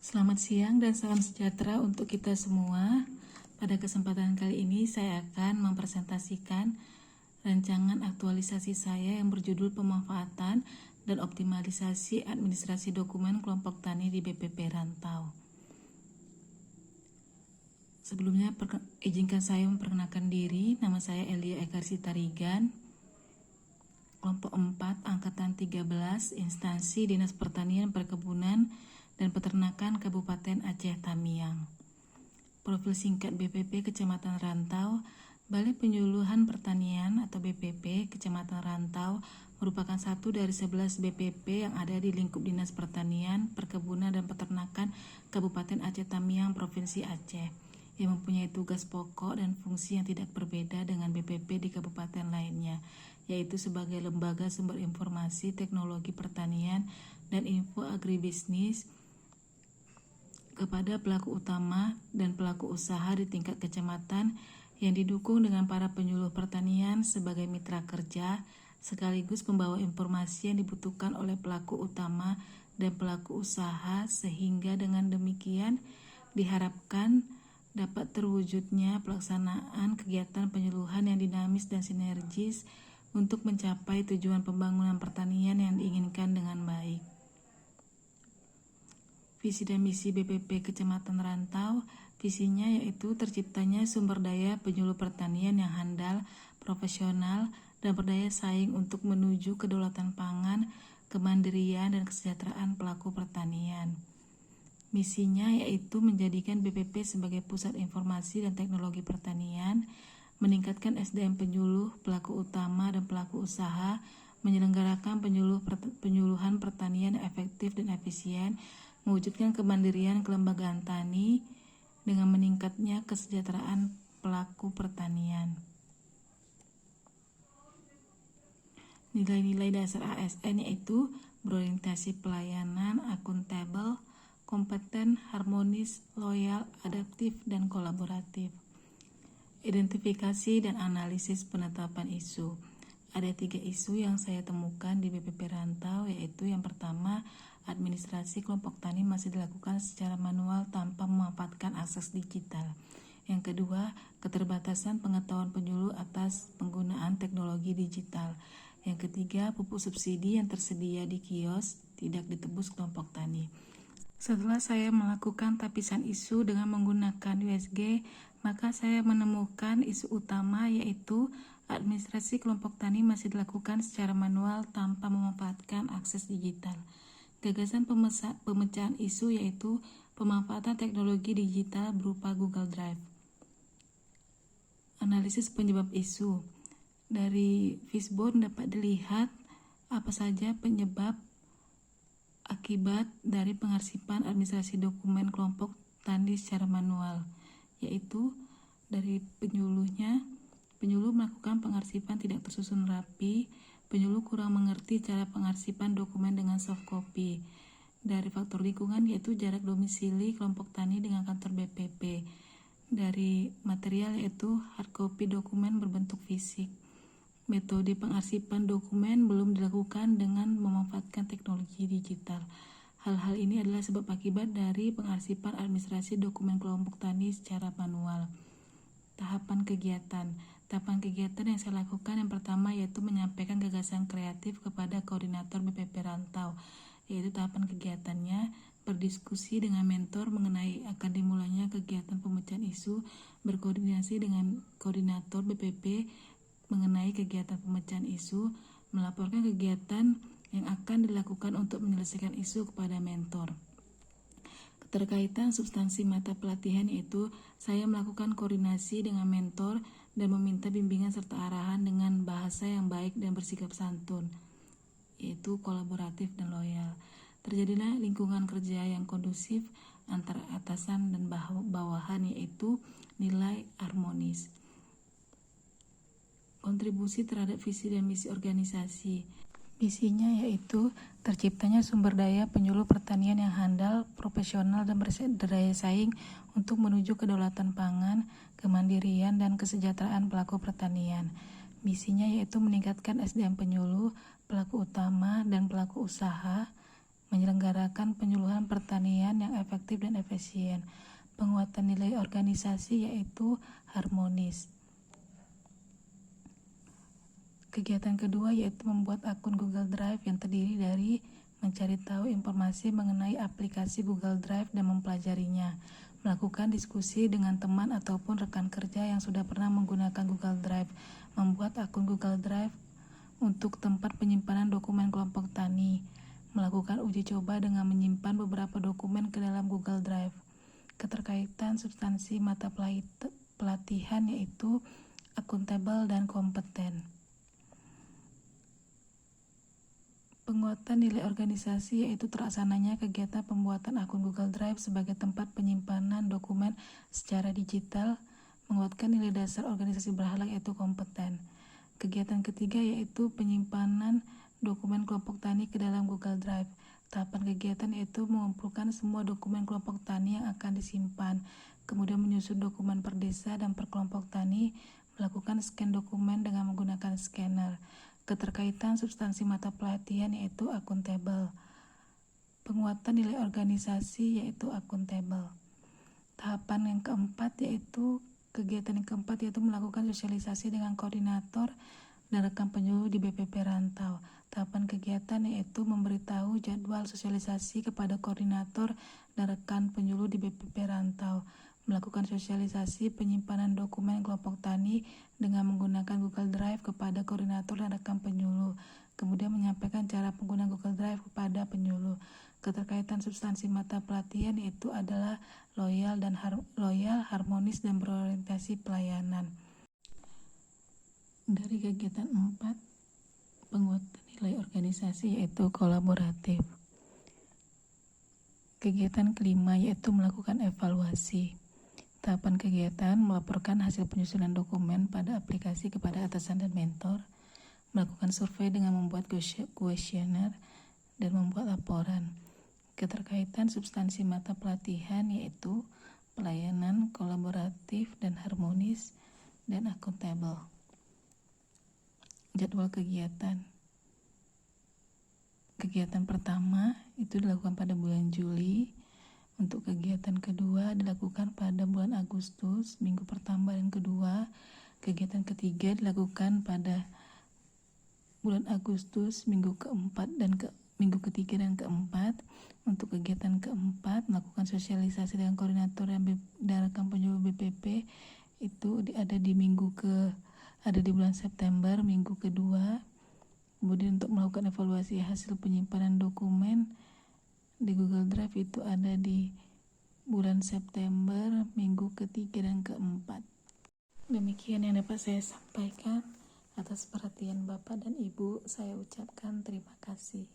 Selamat siang dan salam sejahtera untuk kita semua. Pada kesempatan kali ini saya akan mempresentasikan rancangan aktualisasi saya yang berjudul pemanfaatan dan optimalisasi administrasi dokumen kelompok tani di BPP Rantau. Sebelumnya izinkan saya memperkenalkan diri. Nama saya Elia Ekarsi Tarigan, kelompok 4 angkatan 13, instansi Dinas Pertanian, Perkebunan dan Peternakan Kabupaten Aceh Tamiang. Profil singkat BPP Kecamatan Rantau. Balai Penyuluhan Pertanian atau BPP Kecamatan Rantau merupakan satu dari 11 BPP yang ada di lingkup Dinas Pertanian, Perkebunan dan Peternakan Kabupaten Aceh Tamiang, Provinsi Aceh, yang mempunyai tugas pokok dan fungsi yang tidak berbeda dengan BPP di kabupaten lainnya, yaitu sebagai lembaga sumber informasi teknologi pertanian dan info agribisnis kepada pelaku utama dan pelaku usaha di tingkat kecamatan yang didukung dengan para penyuluh pertanian sebagai mitra kerja sekaligus pembawa informasi yang dibutuhkan oleh pelaku utama dan pelaku usaha, sehingga dengan demikian diharapkan dapat terwujudnya pelaksanaan kegiatan penyuluhan yang dinamis dan sinergis untuk mencapai tujuan pembangunan pertanian yang diinginkan dengan baik. Visi dan misi BPP Kecamatan Rantau. Visinya yaitu terciptanya sumber daya penyuluh pertanian yang handal, profesional, dan berdaya saing untuk menuju kedaulatan pangan, kemandirian, dan kesejahteraan pelaku pertanian. Misinya yaitu menjadikan BPP sebagai pusat informasi dan teknologi pertanian, meningkatkan SDM penyuluh, pelaku utama, dan pelaku usaha, menyelenggarakan penyuluhan pertanian yang efektif dan efisien, mewujudkan kemandirian kelembagaan tani dengan meningkatnya kesejahteraan pelaku pertanian. Nilai-nilai dasar ASN yaitu berorientasi pelayanan, akuntabel, kompeten, harmonis, loyal, adaptif, dan kolaboratif. Identifikasi dan analisis penetapan isu. Ada 3 isu yang saya temukan di BPP Rantau, yaitu yang pertama, administrasi kelompok tani masih dilakukan secara manual tanpa memanfaatkan akses digital. Yang kedua, keterbatasan pengetahuan penyuluh atas penggunaan teknologi digital. Yang ketiga, pupuk subsidi yang tersedia di kios tidak ditebus kelompok tani. Setelah saya melakukan tapisan isu dengan menggunakan USG, maka saya menemukan isu utama, yaitu administrasi kelompok tani masih dilakukan secara manual tanpa memanfaatkan akses digital. Gagasan pemecahan isu yaitu pemanfaatan teknologi digital berupa Google Drive. Analisis penyebab isu. Dari Fishbone dapat dilihat apa saja penyebab akibat dari pengarsipan administrasi dokumen kelompok tani secara manual, yaitu dari penyuluh melakukan pengarsipan tidak tersusun rapi, penyuluh kurang mengerti cara pengarsipan dokumen dengan soft copy. Dari faktor lingkungan yaitu jarak domisili kelompok tani dengan kantor BPP. Dari material yaitu hard copy dokumen berbentuk fisik. Metode pengarsipan dokumen belum dilakukan dengan memanfaatkan teknologi digital. Hal-hal ini adalah sebab akibat dari pengarsipan administrasi dokumen kelompok tani secara manual. Tahapan kegiatan yang saya lakukan yang pertama yaitu menyampaikan gagasan kreatif kepada koordinator BPP Rantau, yaitu tahapan kegiatannya berdiskusi dengan mentor mengenai akan dimulainya kegiatan pemecahan isu, berkoordinasi dengan koordinator BPP mengenai kegiatan pemecahan isu, melaporkan kegiatan yang akan dilakukan untuk menyelesaikan isu kepada mentor. Keterkaitan substansi mata pelatihan yaitu saya melakukan koordinasi dengan mentor dan meminta bimbingan serta arahan dengan bahasa yang baik dan bersikap santun, yaitu kolaboratif dan loyal. Terjadilah lingkungan kerja yang kondusif antara atasan dan bawahan, yaitu nilai harmonis. Kontribusi terhadap visi dan misi organisasi. Misinya yaitu terciptanya sumber daya penyuluh pertanian yang handal, profesional, dan berdaya saing untuk menuju kedaulatan pangan, kemandirian, dan kesejahteraan pelaku pertanian. Misinya yaitu meningkatkan SDM penyuluh, pelaku utama, dan pelaku usaha menyelenggarakan penyuluhan pertanian yang efektif dan efisien. Penguatan nilai organisasi yaitu harmonis. Kegiatan kedua yaitu membuat akun Google Drive yang terdiri dari mencari tahu informasi mengenai aplikasi Google Drive dan mempelajarinya, melakukan diskusi dengan teman ataupun rekan kerja yang sudah pernah menggunakan Google Drive, membuat akun Google Drive untuk tempat penyimpanan dokumen kelompok tani, melakukan uji coba dengan menyimpan beberapa dokumen ke dalam Google Drive. Keterkaitan substansi mata pelatihan yaitu akuntabel dan kompeten. Penguatan nilai organisasi yaitu terlaksananya kegiatan pembuatan akun Google Drive sebagai tempat penyimpanan dokumen secara digital, menguatkan nilai dasar organisasi berhala yaitu kompeten. Kegiatan ketiga yaitu penyimpanan dokumen kelompok tani ke dalam Google Drive. Tahapan kegiatan yaitu mengumpulkan semua dokumen kelompok tani yang akan disimpan, kemudian menyusun dokumen per desa dan per kelompok tani, melakukan scan dokumen dengan menggunakan scanner. Keterkaitan substansi mata pelatihan yaitu akuntabel. Penguatan nilai organisasi yaitu akuntabel. Tahapan yang keempat yaitu kegiatan yang keempat yaitu melakukan sosialisasi dengan koordinator dan rekan penyuluh di BPP Rantau. Tahapan kegiatan yaitu memberitahu jadwal sosialisasi kepada koordinator dan rekan penyuluh di BPP Rantau, melakukan sosialisasi penyimpanan dokumen kelompok tani dengan menggunakan Google Drive kepada koordinator dan rekan penyuluh, kemudian menyampaikan cara penggunaan Google Drive kepada penyuluh. Keterkaitan substansi mata pelatihan yaitu adalah loyal, harmonis, dan berorientasi pelayanan. Dari kegiatan 4, penguatan nilai organisasi yaitu kolaboratif. Kegiatan kelima yaitu melakukan evaluasi. Tahapan kegiatan melaporkan hasil penyusunan dokumen pada aplikasi kepada atasan dan mentor, melakukan survei dengan membuat kuesioner, dan membuat laporan. Keterkaitan substansi mata pelatihan yaitu pelayanan, kolaboratif, dan harmonis, dan akuntabel. Jadwal kegiatan. Kegiatan pertama itu dilakukan pada bulan Juli. Untuk kegiatan kedua dilakukan pada bulan Agustus, minggu pertama dan kedua. Kegiatan ketiga dilakukan pada bulan Agustus, minggu keempat dan minggu ketiga dan keempat. Untuk kegiatan keempat melakukan sosialisasi dengan koordinator dan rekan penyuluh BPP itu ada di bulan September, minggu kedua. Kemudian untuk melakukan evaluasi hasil penyimpanan dokumen di Google Drive itu ada di bulan September, minggu ketiga dan keempat. Demikian yang dapat saya sampaikan. Atas perhatian Bapak dan Ibu, saya ucapkan terima kasih.